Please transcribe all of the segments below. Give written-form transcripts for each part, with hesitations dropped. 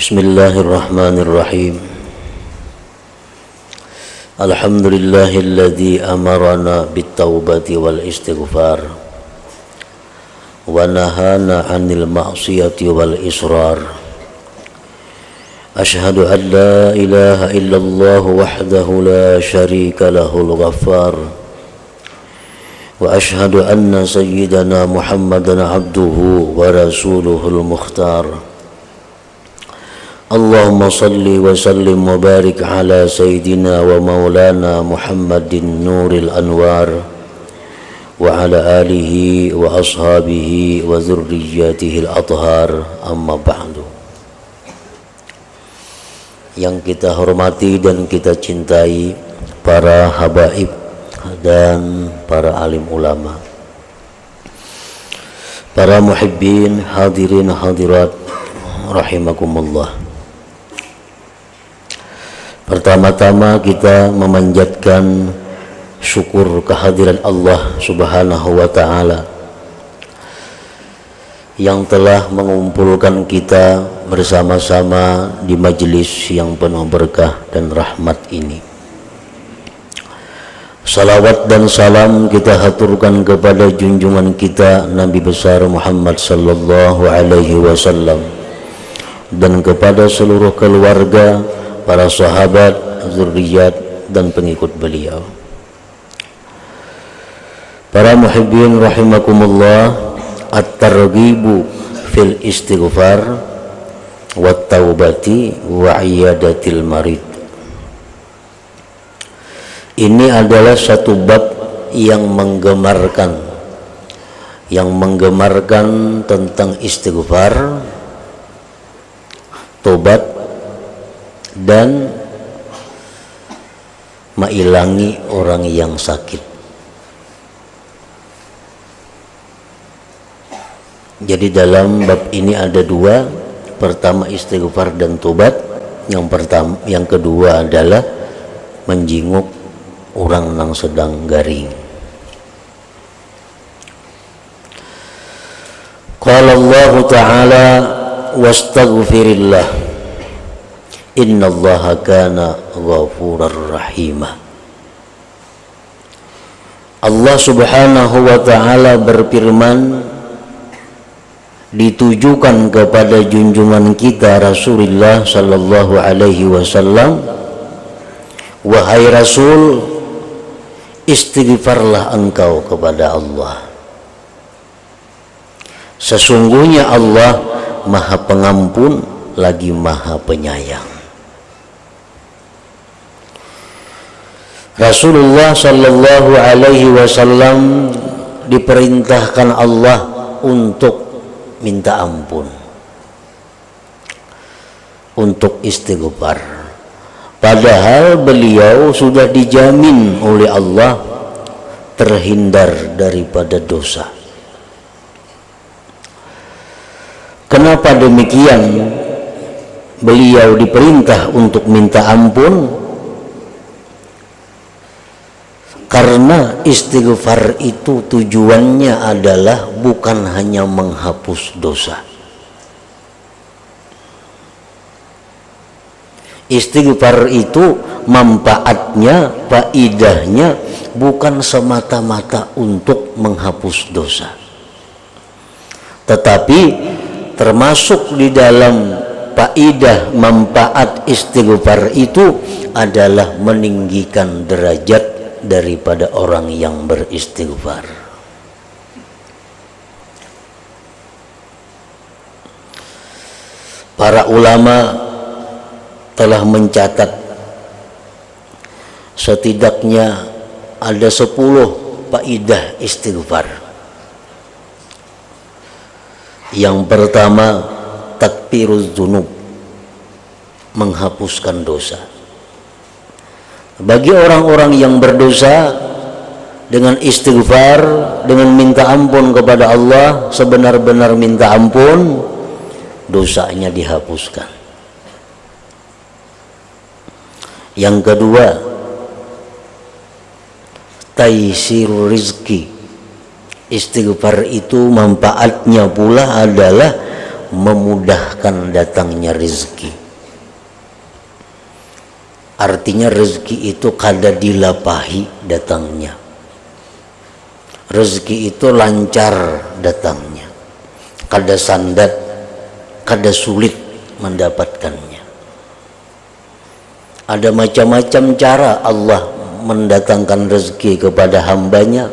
Bismillahirrahmanirrahim. Alhamdulillahilladzi amarana bittaubati wal istighfar wa nahana 'anil ma'siyati wal israr. Ashhadu an la ilaha illallah wahdahu la syarika lahul ghaffar wa ashhadu anna sayyidana Muhammadan 'abduhu wa rasuluhul mukhtar. Allahumma salli wa sallim wa barik ala sayyidina wa maulana Muhammadin nuril anwar wa ala alihi wa ashabihi wa zurriyatihi al-athhar, amma ba'du. Yang kita hormati dan kita cintai para habaib dan para alim ulama, para muhibbin, hadirin hadirat rahimakumullah. Pertama-tama kita memanjatkan syukur kehadiran Allah Subhanahu wa ta'ala yang telah mengumpulkan kita bersama-sama di majelis yang penuh berkah dan rahmat ini. Salawat dan salam kita haturkan kepada junjungan kita Nabi besar Muhammad sallallahu alaihi wasallam dan kepada seluruh keluarga, para sahabat, zurriyat dan pengikut beliau. Para muhibbin rahimakumullah, at-targhibu fil istighfar wa taubati wa iyadatil marid. Ini adalah satu bab yang menggemarkan tentang istighfar, tobat, dan mailangi orang yang sakit. Jadi dalam bab ini ada dua, pertama istighfar dan tobat, yang kedua adalah menjinguk orang yang sedang garing. Qala Allah Ta'ala wastaghfirillah innallaha kana ghafurar rahimah. Allah Subhanahu wa ta'ala berfirman ditujukan kepada junjungan kita Rasulullah sallallahu alaihi wasallam, wahai Rasul, istighfarlah engkau kepada Allah. Sesungguhnya Allah Maha Pengampun lagi Maha Penyayang. Rasulullah sallallahu alaihi wasallam diperintahkan Allah untuk minta ampun, untuk istighfar. Padahal beliau sudah dijamin oleh Allah terhindar daripada dosa. Kenapa demikian? Beliau diperintah untuk minta ampun karena istighfar itu tujuannya adalah bukan hanya menghapus dosa. Istighfar itu manfaatnya, faidahnya bukan semata-mata untuk menghapus dosa, tetapi termasuk di dalam faidah manfaat istighfar itu adalah meninggikan derajat daripada orang yang beristighfar. Para ulama telah mencatat setidaknya ada 10 faidah istighfar. Yang pertama, takfiruz dzunub, menghapuskan dosa. Bagi orang-orang yang berdosa, dengan istighfar, dengan minta ampun kepada Allah, sebenar-benar minta ampun, dosanya dihapuskan. Yang kedua, taisirul rizki. Istighfar itu manfaatnya pula adalah memudahkan datangnya rezeki. Artinya rezeki itu kada dilapahi datangnya. Rezeki itu lancar datangnya, kada sandat, kada sulit mendapatkannya. Ada macam-macam cara Allah mendatangkan rezeki kepada hambanya.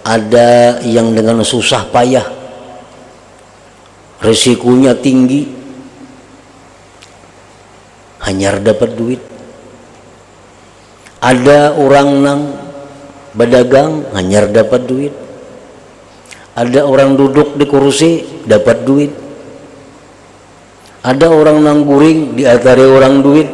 Ada yang dengan susah payah, risikonya tinggi, hanyar dapat duit. Ada orang nang berdagang hanyar dapat duit. Ada orang duduk di kursi dapat duit. Ada orang nang guring diatari orang duit.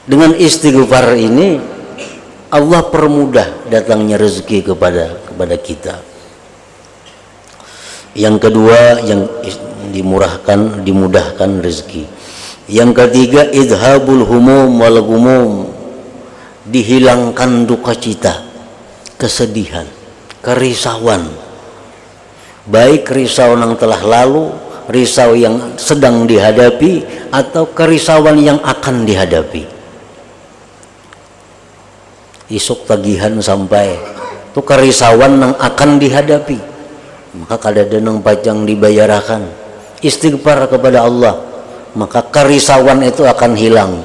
Dengan istighfar ini Allah permudah datangnya rezeki kepada kita. Yang kedua, yang dimudahkan rezeki. Yang ketiga, idhabul humum wal gumum, dihilangkan duka cita, kesedihan, kerisauan. Baik risau yang telah lalu, risau yang sedang dihadapi, atau kerisauan yang akan dihadapi. Isuk tagihan sampai itu kerisauan yang akan dihadapi, maka kada denang pajang dibayarakan. Istighfar kepada Allah, maka kerisauan itu akan hilang.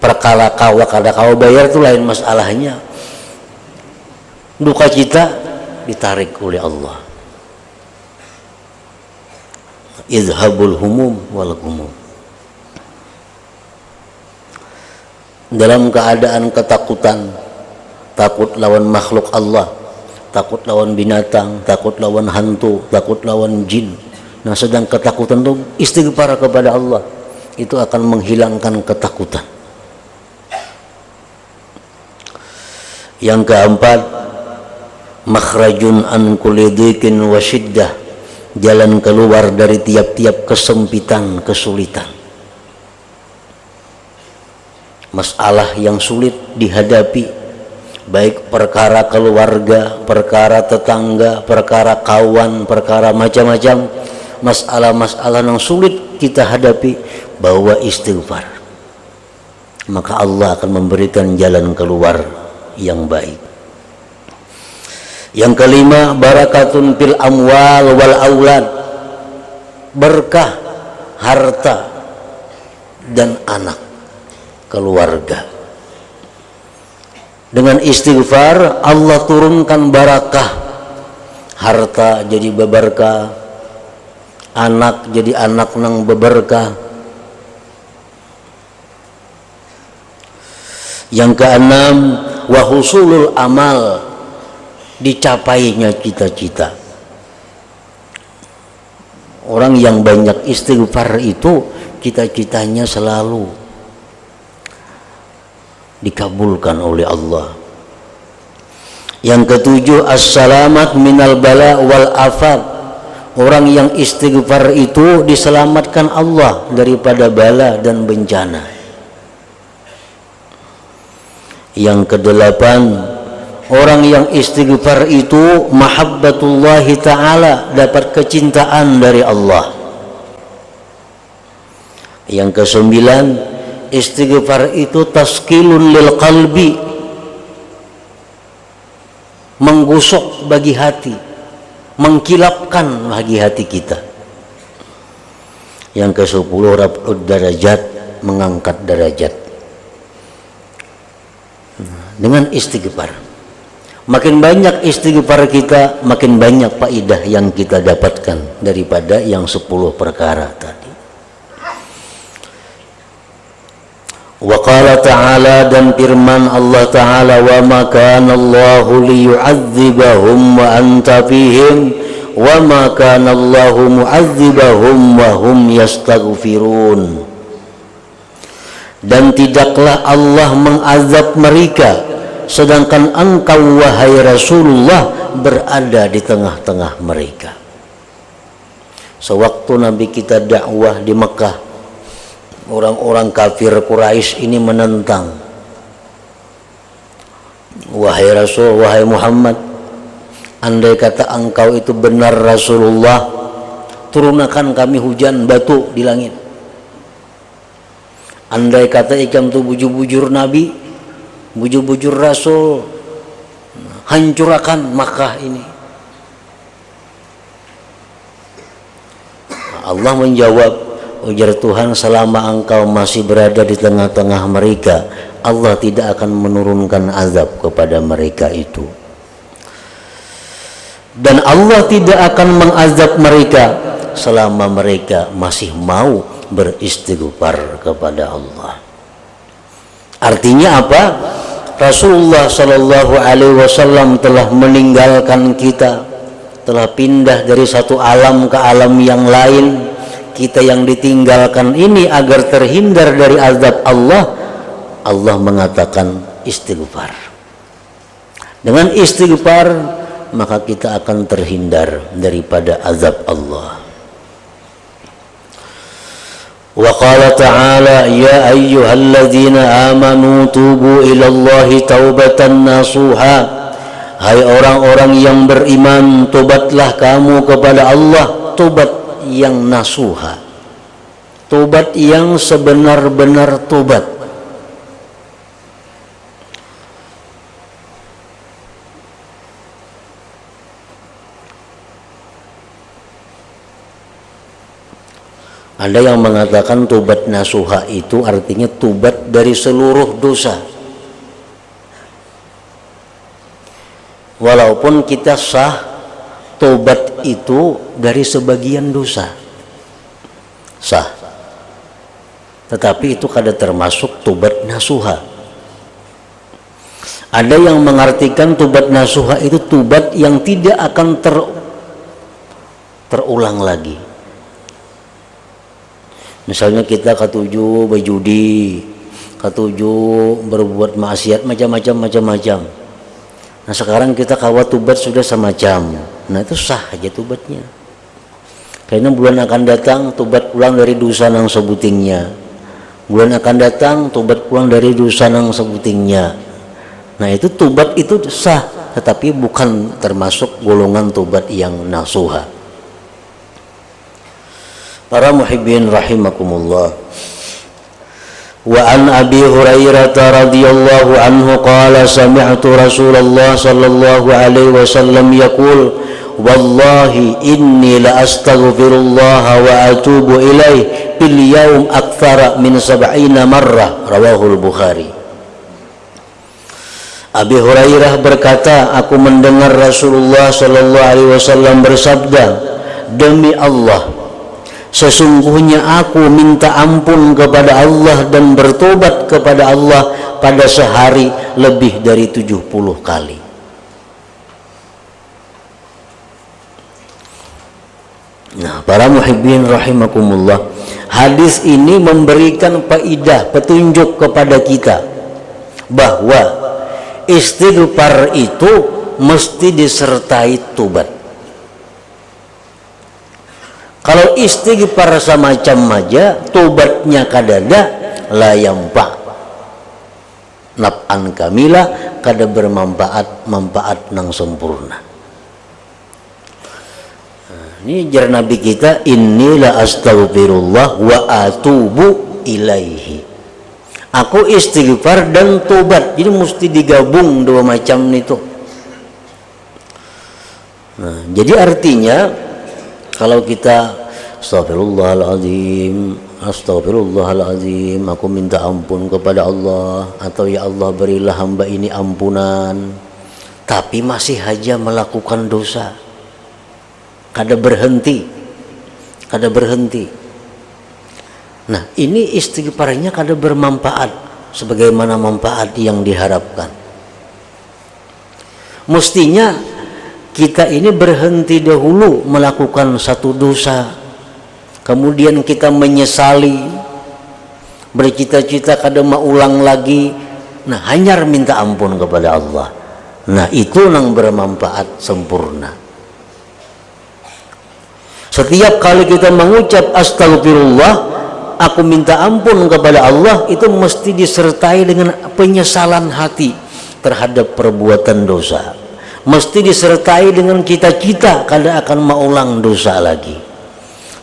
Perkara kawa kada kawa bayar itu lain masalahnya, duka cita ditarik oleh Allah. Idhabul humum wal gumum. Dalam keadaan ketakutan, takut lawan makhluk Allah, takut lawan binatang, takut lawan hantu, takut lawan jin. Nah, sedang ketakutan itu istighfar kepada Allah, itu akan menghilangkan ketakutan. Yang keempat, makhrajun an kulli dhiqin wa syiddah, jalan keluar dari tiap-tiap kesempitan, kesulitan. Masalah yang sulit dihadapi, baik perkara keluarga, perkara tetangga, perkara kawan, perkara macam-macam, masalah-masalah yang sulit kita hadapi, bawa istighfar, maka Allah akan memberikan jalan keluar yang baik. Yang kelima, barakatun fil amwal wal aulad, berkah harta dan anak, keluarga. Dengan istighfar Allah turunkan barakah, harta jadi beberkah, anak jadi anak nang beberkah. Yang keenam, wa husulul amal, dicapainya cita-cita. Orang yang banyak istighfar itu cita-citanya selalu dikabulkan oleh Allah. Yang ketujuh, as-salamat minal bala wal afat, orang yang istighfar itu diselamatkan Allah daripada bala dan bencana. Yang kedelapan, orang yang istighfar itu mahabbatullahi ta'ala, dapat kecintaan dari Allah. Yang kesembilan, istighfar itu taskilun lil qalbi, menggusok bagi hati, mengkilapkan bagi hati kita. Yang ke-10, raf'ud darajat, mengangkat derajat dengan istighfar. Makin banyak istighfar kita, makin banyak faedah yang kita dapatkan daripada yang 10 perkara tadi. Wa qala ta'ala, dan firman Allah Ta'ala, wa ma kana Allahu liyu'adzibahum wa anta fihim wa ma kana Allahu mu'adzibahum wa hum yastaghfirun. Dan tidaklah Allah mengazab mereka sedangkan engkau wahai Rasulullah berada di tengah-tengah mereka. Sewaktu Nabi kita dakwah di Mekah, orang-orang kafir Quraisy ini menentang. wahai Rasul, wahai Muhammad, andai kata engkau itu benar Rasulullah, turunkan kami hujan batu di langit. Andai kata ikam tu bujur-bujur Nabi, bujur-bujur Rasul, hancurkan Makkah ini. Allah menjawab, ujar Tuhan, selama engkau masih berada di tengah-tengah mereka, Allah tidak akan menurunkan azab kepada mereka itu. Dan Allah tidak akan mengazab mereka selama mereka masih mau beristighfar kepada Allah. Artinya apa? Rasulullah Shallallahu Alaihi Wasallam telah meninggalkan kita, telah pindah dari satu alam ke alam yang lain. Kita yang ditinggalkan ini agar terhindar dari azab Allah, Allah mengatakan istighfar. Dengan istighfar maka kita akan terhindar daripada azab Allah. Wa qala ta'ala, ya ayyuhalladzina amanu tubu ilallahi taubatan nasuha. Hai orang-orang yang beriman, tobatlah kamu kepada Allah, tobat yang nasuha, tobat yang sebenar-benar tobat. Ada yang mengatakan tobat nasuha itu artinya tobat dari seluruh dosa. Walaupun kita sah, tobat itu dari sebagian dosa sah, tetapi itu kada termasuk tobat nasuha. Ada yang mengartikan tobat nasuha itu tobat yang tidak akan terulang lagi. Misalnya kita ketujuh berjudi, ketujuh berbuat maksiat macam-macam. Nah sekarang kita kawat tobat sudah semacam, nah itu sah aja tobatnya. Karena bulan akan datang tobat pulang dari dosa nang sebutingnya. Bulan akan datang tobat pulang dari dosa nang sebutingnya. Nah itu tobat itu sah, tetapi bukan termasuk golongan tobat yang nasuha. Para muhibbin rahimakumullah. Wa an Abi Hurairah radhiyallahu anhu qala sami'tu Rasulullah sallallahu alaihi wasallam yaqul wallahi inni la astaghfirullah wa atubu ilaih bil yaum aktsara min 70 marrah, rawahul Bukhari. Abi Hurairah berkata, aku mendengar Rasulullah sallallahu alaihi wasallam bersabda, demi Allah, sesungguhnya aku minta ampun kepada Allah dan bertobat kepada Allah pada sehari lebih dari 70 kali. Nah, para muhibbin rahimakumullah, hadis ini memberikan faidah, petunjuk kepada kita bahwa istighfar itu mesti disertai tobat. Kalau istighfar semacam aja, tobatnya kadada, la yampa naf'an kamila, kada bermanfaat, manfaat nang sempurna. Nah, ini jar Nabi kita, innila astaghfirullah wa atubu ilaihi. Aku istighfar dan tobat, jadi mesti digabung dua macam itu. Nah, jadi artinya kalau kita astagfirullahaladzim, aku minta ampun kepada Allah, atau ya Allah berilah hamba ini ampunan, tapi masih aja melakukan dosa, kada berhenti. Nah ini istighfarnya kada bermanfaat sebagaimana manfaat yang diharapkan. Mestinya kita ini berhenti dahulu melakukan satu dosa, kemudian kita menyesali, bercita-cita kada mau ulang lagi, nah hanyar minta ampun kepada Allah. Nah itu yang bermanfaat sempurna. Setiap kali kita mengucap astagfirullah, aku minta ampun kepada Allah, itu mesti disertai dengan penyesalan hati. terhadap perbuatan dosa. Mesti disertai dengan cita-cita kada akan mengulang dosa lagi,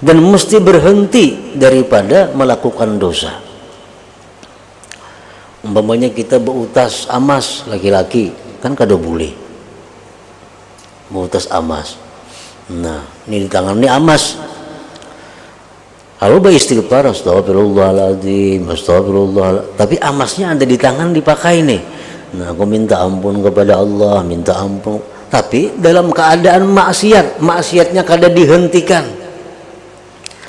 dan mesti berhenti daripada melakukan dosa. Umpamanya kita berutas amas laki-laki, kan kada boleh berutas amas. Nah, ini di tangan ini amas, lalu beristighfar, astagfirullahaladzim, astagfirullah, tapi amasnya ada di tangan dipakai nih. Nah, aku minta ampun kepada Allah, minta ampun, tapi dalam keadaan maksiatnya kada dihentikan.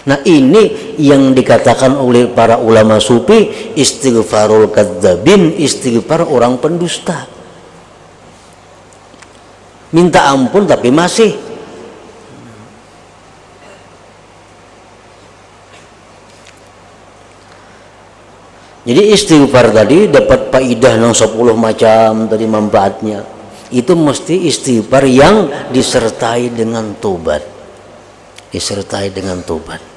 Nah, ini yang dikatakan oleh para ulama sufi istighfarul kadzabin, istighfar orang pendusta. Minta ampun tapi masih. Jadi istighfar tadi dapat faidah yang 10 macam tadi manfaatnya. Itu mesti istighfar yang disertai dengan tobat. Disertai dengan tobat.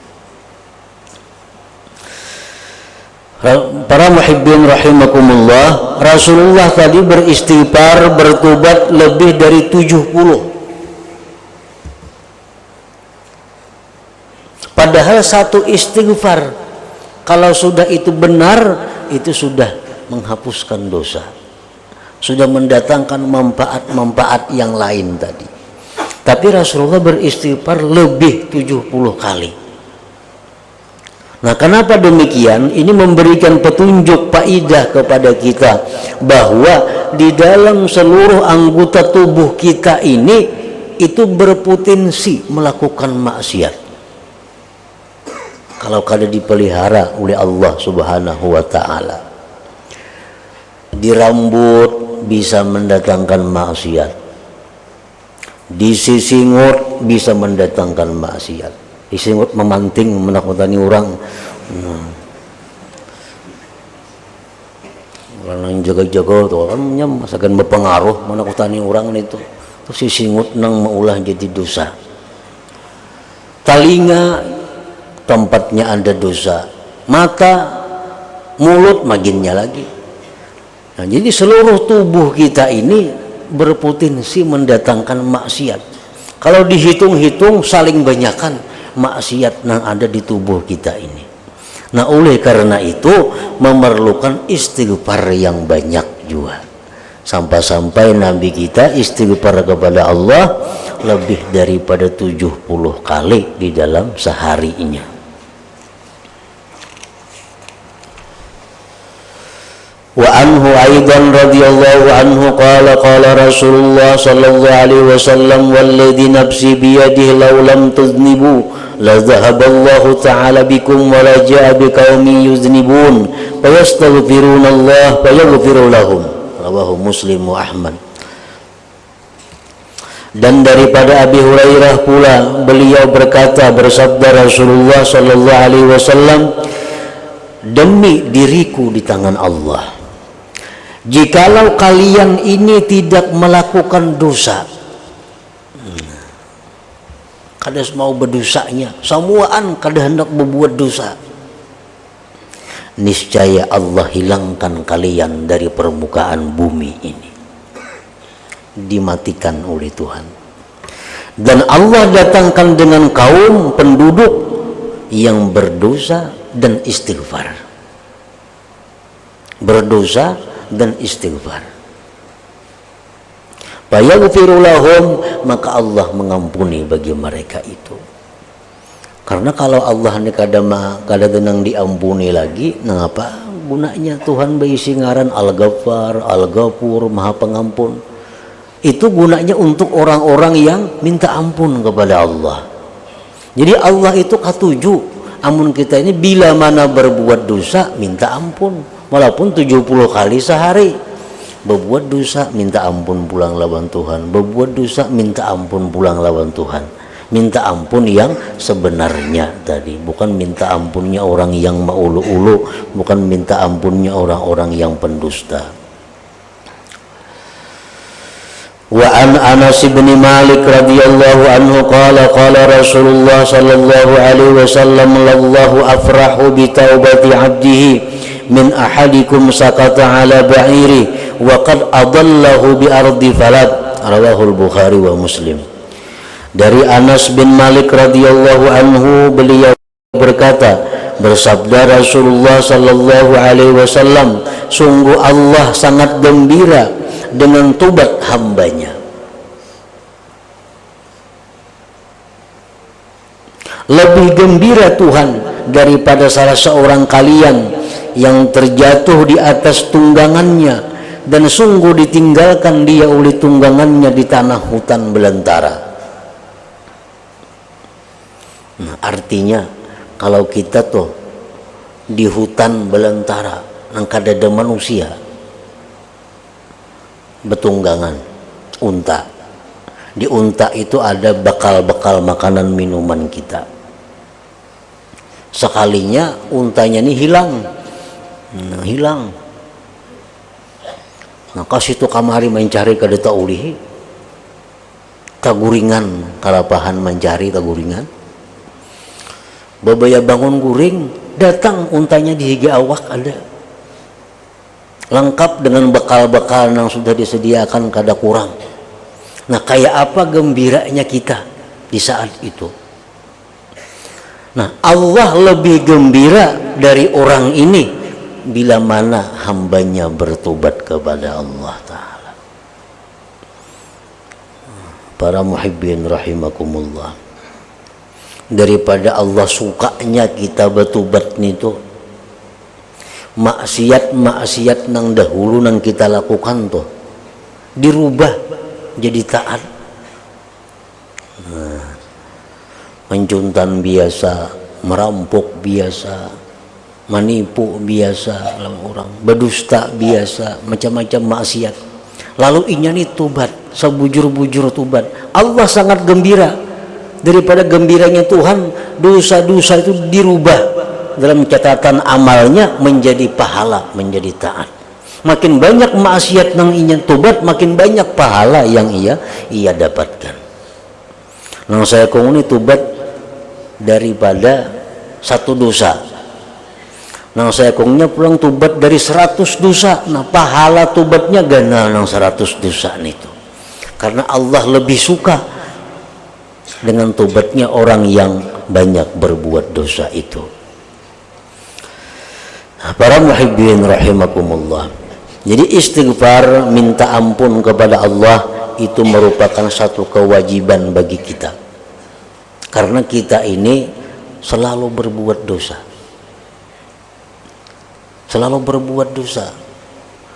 Para muhibbin rahimakumullah, Rasulullah tadi beristighfar, bertobat lebih dari 70. Padahal satu istighfar kalau sudah itu benar, itu sudah menghapuskan dosa, sudah mendatangkan manfaat-manfaat yang lain tadi. Tapi Rasulullah beristighfar lebih 70 kali. Nah, kenapa demikian? Ini memberikan petunjuk faidah kepada kita bahwa di dalam seluruh anggota tubuh kita ini itu berpotensi melakukan maksiat. Kalau kada dipelihara oleh Allah Subhanahu wa ta'ala. Di rambut bisa mendatangkan maksiat, di sisingut bisa mendatangkan maksiat. Sisingut memanting, menakutani orang. Orang yang jaga-jaga tuh kan masakan berpengaruh menakutani orang itu. Terus sisingut nang maulah jadi dosa. Telinga tempatnya ada dosa, mata, mulut maginnya lagi. Nah, jadi seluruh tubuh kita ini berpotensi mendatangkan maksiat. Kalau dihitung-hitung saling banyakkan maksiat yang ada di tubuh kita ini. Nah, oleh karena itu memerlukan istighfar yang banyak juga. Sampai-sampai Nabi kita istighfar kepada Allah lebih daripada 70 kali di dalam seharinya. Wa anhu aidan radhiyallahu anhu qala qala Rasulullah sallallahu alaihi wasallam walladhi nafsi biyadihi law lam tuznibu la dhahaballahu ta'ala bikum wa la ja'a biqaumin yuznibun fayastaghfiruna Allah fayaghfiru lahum. Rawahu Muslim wa Ahmad. Dan daripada Abi Hurairah pula beliau berkata, bersabda Rasulullah sallallahu alaihi wasallam, demi diriku di tangan Allah, jikalau kalian ini tidak melakukan dosa, kada mau berdosanya, semuaan kada hendak berbuat dosa, niscaya Allah hilangkan kalian dari permukaan bumi ini, dimatikan oleh Tuhan. Dan Allah datangkan dengan kaum penduduk yang berdosa dan istighfar, berdosa dan istighfar. Fayaghfiru lahum, maka Allah mengampuni bagi mereka itu. Karena kalau Allah ni kada tenang diampuni lagi, ngapa gunanya Tuhan berisi ngaran Al-Ghaffar, Al-Ghafur, Maha Pengampun. Itu gunanya untuk orang-orang yang minta ampun kepada Allah. Jadi Allah itu katuju amun kita ini bila mana berbuat dosa minta ampun, walaupun 70 kali sehari. Berbuat dosa minta ampun pulang lawan Tuhan, berbuat dosa minta ampun pulang lawan Tuhan. Minta ampun yang sebenarnya tadi, bukan minta ampunnya orang yang maulu-ulu, bukan minta ampunnya orang-orang yang pendusta. Wa an Anas bin Malik radhiyallahu anhu qala qala Rasulullah sallallahu alaihi wasallam lallahu afrahu bi taubati 'abdihi min ahadikum sakata ala ba'iri wa qad adallahu bi ardi falad, rawahul Bukhari wa Muslim. Dari Anas bin Malik radhiyallahu anhu, beliau berkata, bersabda Rasulullah sallallahu alaihi wasallam, sungguh Allah sangat gembira dengan tobat hambanya. Lebih gembira Tuhan daripada salah seorang kalian yang terjatuh di atas tunggangannya dan sungguh ditinggalkan dia oleh tunggangannya di tanah hutan belantara. Nah, artinya kalau kita tuh di hutan belantara nang kada ada manusia, betunggangan unta, di unta itu ada bekal-bekal makanan minuman kita. Sekalinya untanya ini hilang, hilang. Nah kasih tu kamari mencari kada taulihi, taguringan kalapahan mencari taguringan. Babaya bangun guring, datang untanya di higa awak ada, lengkap dengan bekal-bekal yang sudah disediakan kada kurang. Nah kayak apa gembiranya kita di saat itu. Nah Allah lebih gembira dari orang ini bila mana hambanya bertobat kepada Allah Ta'ala. Para muhibbin rahimakumullah, daripada Allah sukanya kita bertobat itu, maksiat-maksiat nang dahulu nang kita lakukan tuh dirubah jadi taat. Mencuntan biasa, merampok biasa, menipu biasa, orang berdusta biasa, macam-macam maksiat. Lalu inya nih tobat, sebujur-bujur tobat. Allah sangat gembira. Daripada gembiranya Tuhan, dosa-dosa itu dirubah dalam catatan amalnya menjadi pahala, menjadi taat. Makin banyak maksiat nang inya tobat, makin banyak pahala yang ia dapatkan. Nang saya kongoni tobat daripada satu dosa, nang saya kongnya pulang tobat dari 100 dosa. Nah pahala tobatnya gana nang 100 dosa itu, karena Allah lebih suka dengan tobatnya orang yang banyak berbuat dosa itu. Para muhibbin rahimakumullah, jadi istighfar, minta ampun kepada Allah itu merupakan satu kewajiban bagi kita. Karena kita ini selalu berbuat dosa. Selalu berbuat dosa.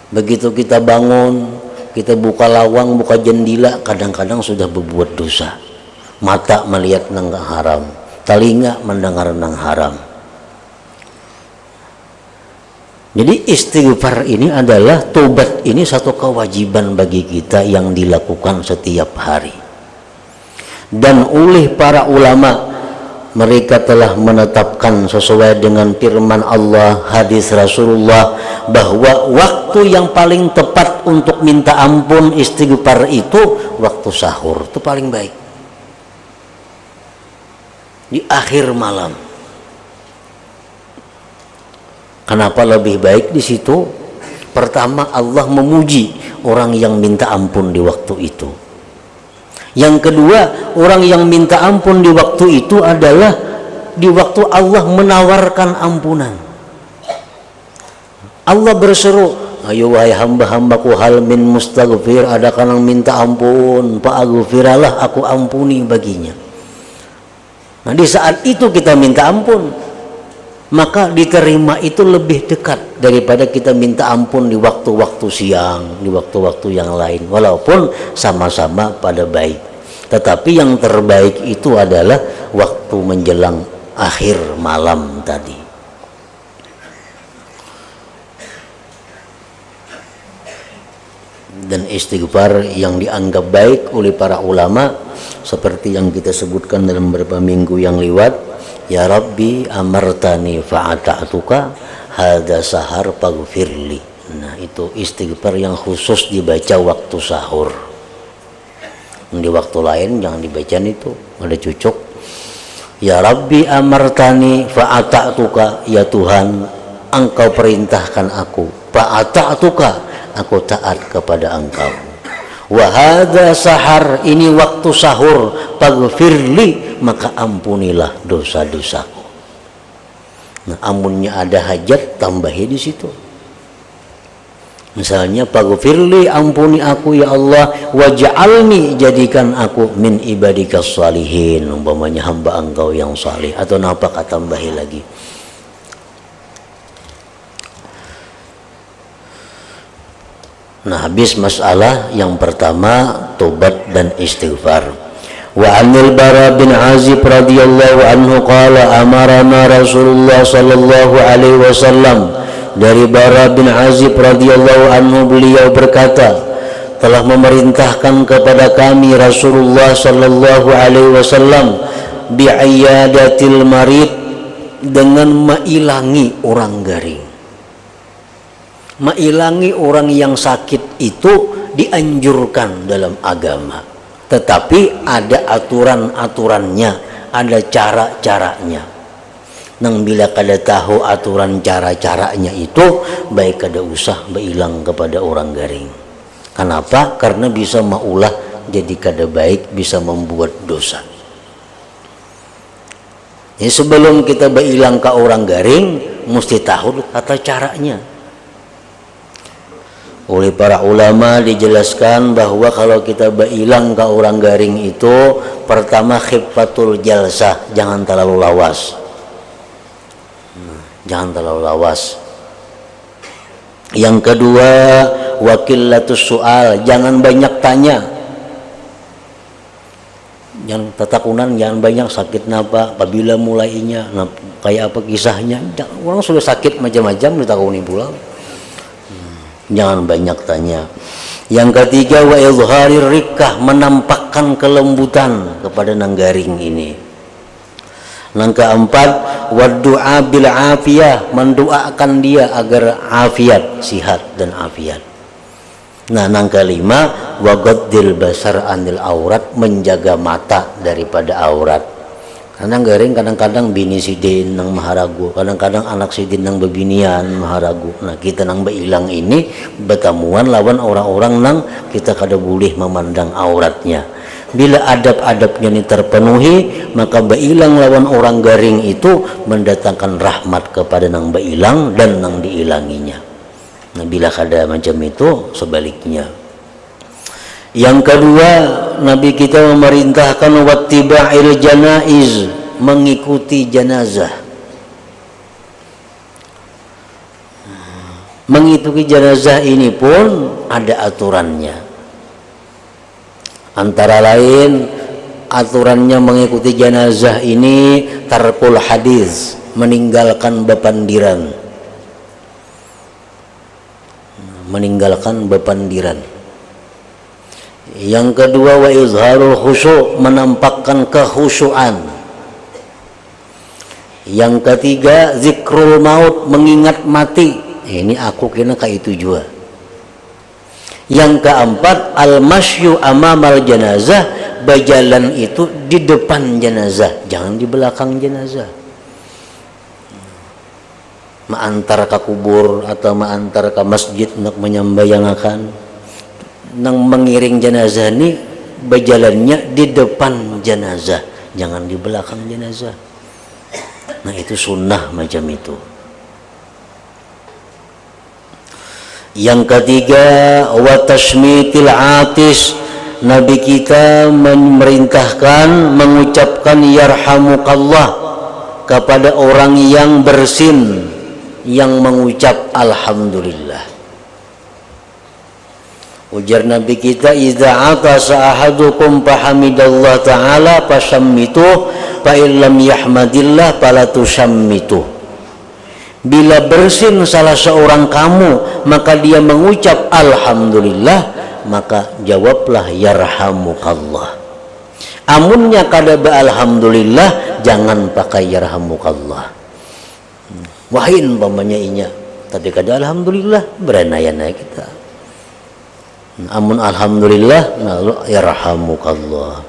Begitu kita bangun, kita buka lawang, buka jendela, kadang-kadang sudah berbuat dosa. Mata melihat nang haram, telinga mendengar nang haram. Jadi istighfar ini adalah, tobat ini satu kewajiban bagi kita yang dilakukan setiap hari. Dan oleh para ulama, mereka telah menetapkan sesuai dengan firman Allah, hadis Rasulullah, bahwa waktu yang paling tepat untuk minta ampun istighfar itu waktu sahur, itu paling baik, di akhir malam. Kenapa lebih baik di situ? Pertama, Allah memuji orang yang minta ampun di waktu itu. Yang kedua, orang yang minta ampun di waktu itu adalah di waktu Allah menawarkan ampunan. Allah berseru, ayo wahai hamba-hambaku, hal min mustaghfir, adakah yang minta ampun, fa'aghfiralah, aku ampuni baginya. Nah di saat itu kita minta ampun, maka diterima itu lebih dekat daripada kita minta ampun di waktu-waktu siang, di waktu-waktu yang lain, walaupun sama-sama pada baik. Tetapi yang terbaik itu adalah waktu menjelang akhir malam tadi. Dan istighfar yang dianggap baik oleh para ulama, seperti yang kita sebutkan dalam beberapa minggu yang lewat, ya Rabbi amartani fa'ata'tuka hadza sahar faghfirli. Nah itu istighfar yang khusus dibaca waktu sahur. Di waktu lain jangan dibaca itu, ada cucuk. Ya Rabbi amartani fa'ata'tuka, ya Tuhan engkau perintahkan aku, fa'ata'tuka aku taat kepada engkau. Wa hadza sahar, ini waktu sahur, faghfirli, maka ampunilah dosa-dosaku. Nah, amunnya ada hajat tambahi di situ. Misalnya faghfirli, ampuni aku ya Allah, waj'alni, jadikan aku min ibadikas salihin, umpamanya hamba engkau yang salih, atau napa tambahi lagi. Nah, habis masalah yang pertama tobat dan istighfar. Wa anil Bara bin Azib radhiyallahu anhu qala amarana Rasulullah sallallahu alaihi wasallam, dari Bara bin Azib radhiyallahu anhu beliau berkata, telah memerintahkan kepada kami Rasulullah sallallahu alaihi wasallam bi'iyadatil marid, dengan mailangi orang garing. Mailangi orang yang sakit itu dianjurkan dalam agama, tetapi ada aturan-aturannya, ada cara-caranya. Nang bila kada tahu aturan cara-caranya itu, baik kada usah bailang kepada orang garing. Kenapa? Karena bisa maulah jadi kada baik, bisa membuat dosa. Jadi sebelum kita bailang ke orang garing, mesti tahu tata caranya. Oleh para ulama dijelaskan bahwa kalau kita bailang ke orang garing itu, pertama khifatul jalsah, jangan terlalu lawas. Jangan terlalu lawas. Yang kedua, wakilatus soal, jangan banyak tanya. Jangan tatakunan, jangan banyak sakit napa, apabila mulainya, kayak apa kisahnya. Orang sudah sakit macam-macam ditakuni pula. Jangan banyak tanya. Yang ketiga, wa izharir rikkah, menampakkan kelembutan kepada nang garing ini. Yang keempat, wa du'a bil afiyah, mendoakan dia agar afiat, sihat dan afiat. Nah, yang kelima, wa ghaddil basar anil aurat, menjaga mata daripada aurat. Karena garing kadang-kadang bini sidin nang maharagu, kadang-kadang anak sidin nang bebinian maharagu. Nah, kita nang bailang ini bertemuan lawan orang-orang nang kita kada boleh memandang auratnya. Bila adab-adabnya ini terpenuhi, maka bailang lawan orang garing itu mendatangkan rahmat kepada nang bailang dan nang diilanginya. Nah, bila kada macam itu, sebaliknya. Yang kedua, Nabi kita memerintahkan wattiba'il janaiz, mengikuti jenazah. Mengikuti jenazah ini pun ada aturannya. Antara lain aturannya mengikuti jenazah ini tarkul hadis, meninggalkan bepandiran. Meninggalkan bepandiran. Yang kedua, wa izharul khusyu', menampakkan kekhusyuan. Yang ketiga, zikrul maut, mengingat mati. Ini aku kena kayak itu juga. Yang keempat, al-masyu amamal jenazah, berjalan itu di depan jenazah, jangan di belakang jenazah. Ma'antar ke kubur atau ma'antar ke masjid untuk menyembayangakan. Nang mengiring jenazah ini berjalannya di depan jenazah, jangan di belakang jenazah. Nah, itu sunnah macam itu. Yang ketiga, wa tashmitil atis, Nabi kita memerintahkan mengucapkan yarhamukallah kepada orang yang bersin, yang mengucap alhamdulillah. Ujar Nabi kita, idza atasa ahadukum fahamidallah ta'ala fasammituh, fa illam yahmadillah fala tusammituh. Bila bersin salah seorang kamu, maka dia mengucap alhamdulillah, maka jawablah yarhamukallah. Amunnya kada ba alhamdulillah, jangan pakai yarhamukallah. Wahin pamannya inya, tapi kada alhamdulillah, beranaya-naya kita. Amun alhamdulillah, yarhamukallah.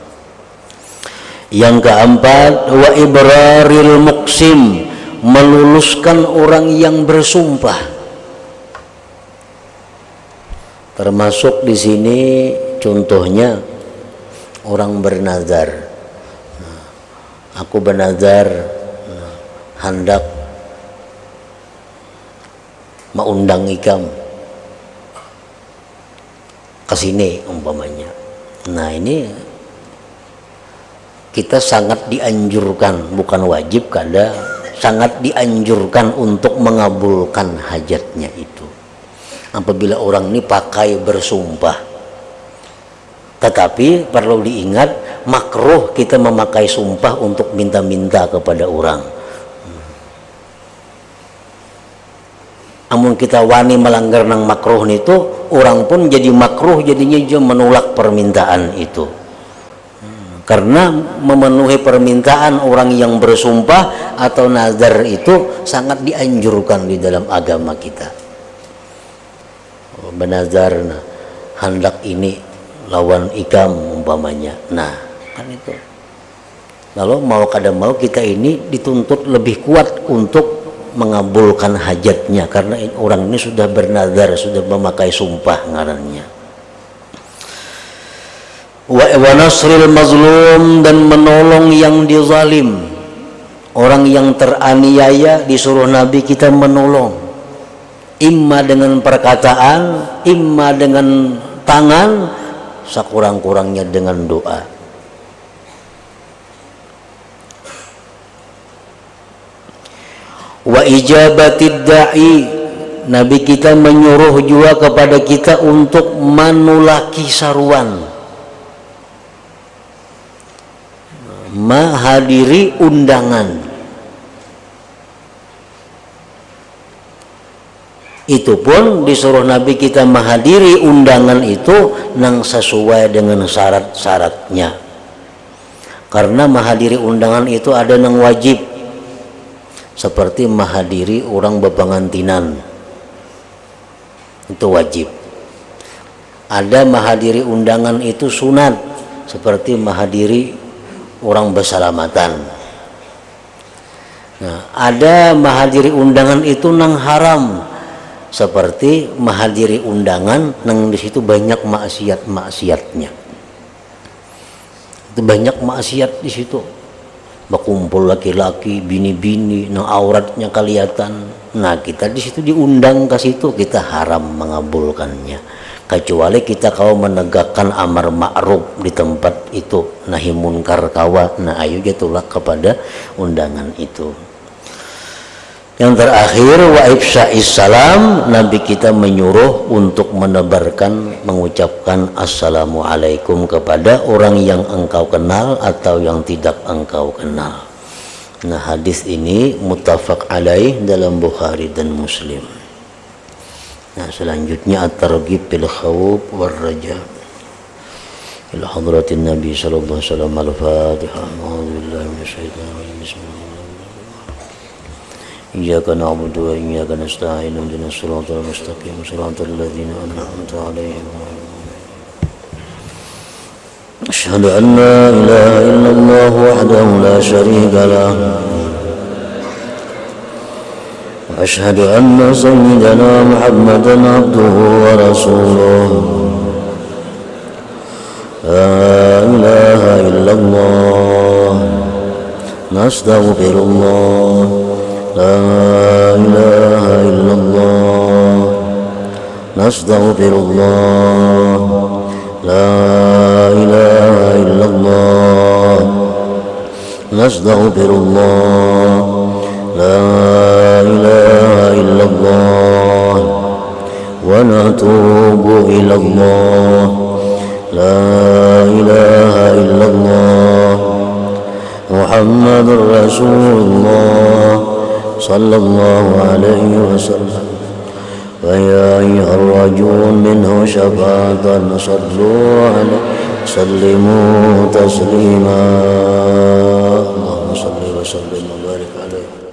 Yang keempat, wa ibraril muqsim, meluluskan orang yang bersumpah. Termasuk di sini contohnya orang bernazar. Aku bernazar hendak mengundang ikam ke sini umpamanya. Nah, ini kita sangat dianjurkan, bukan wajib, kada, sangat dianjurkan untuk mengabulkan hajatnya itu apabila orang ini pakai bersumpah. Tetapi perlu diingat, makruh kita memakai sumpah untuk minta-minta kepada orang. Amun kita wani melanggar nang makruh itu, orang pun jadi makruh, jadinya dia menolak permintaan itu. Karena memenuhi permintaan orang yang bersumpah atau nazar itu sangat dianjurkan di dalam agama kita. Bernazar, hendak ini lawan ikam umpamanya. Nah, kan itu. Lalu mau kada mau kita ini dituntut lebih kuat untuk mengabulkan hajatnya, karena orang ini sudah bernazar, sudah memakai sumpah ngarannya. Wa nasril mazlum, dan menolong yang dizalim. Orang yang teraniaya disuruh Nabi kita menolong, imma dengan perkataan, imma dengan tangan, sekurang-kurangnya dengan doa. Wa ijabatid da'i, Nabi kita menyuruh juga kepada kita untuk menulaki saruan, menghadiri undangan. Itu pun disuruh Nabi kita menghadiri undangan itu nang sesuai dengan syarat-syaratnya. Karena menghadiri undangan itu ada nang wajib, seperti menghadiri orang bepengantinan, itu wajib. Ada menghadiri undangan itu sunat, seperti menghadiri orang bersalamatan. Nah, ada menghadiri undangan itu nang haram, seperti menghadiri undangan nang di situ banyak maksiat-maksiatnya. Itu banyak maksiat di situ. Berkumpul laki-laki, bini-bini, nang auratnya kelihatan. Nah, kita di situ diundang ke situ, kita haram mengabulkannya. Kecuali kita kau menegakkan amar ma'ruf di tempat itu, nahi munkar kawa. Nah, ayo jatuhlah kepada undangan itu. Yang terakhir, wa ifsya'is salam, Nabi kita menyuruh untuk menebarkan, mengucapkan assalamualaikum kepada orang yang engkau kenal atau yang tidak engkau kenal. Nah, hadis ini muttafaq alaih dalam Bukhari dan Muslim. Nah, selanjutnya at-targhib bil khawf war raja. Ila hadratin Nabi sallallahu alaihi wasallam. Al-Fatihah. A'udzu billahi minasyaitonir rajim. Bismillah. Iyyaka na'budu wa iyyaka nasta'in. Ihdinas siratal mustaqim. Siratal ladzina an'amta 'alaihim. Asyhadu an la ilaha illallah wahdahu la syarika lah. Wa asyhadu anna sayyidana Muhammadan 'abduhu wa rasuluh. La ilaha illallah. Nastaghfirullah. La ilaha illallah. Nastaghfirullah. La ilaha illallah. Nastaghfirullah. La ilaha illallah. Wa natubu ilallah. La ilaha illallah. Muhammadur Rasulullah sallallahu alaihi wasallam. Wa ya ayyuhar rajul minhu syafa'atan sallu alaihi sallimu taslima. Allahumma salli wa sallim wa barik alaihi.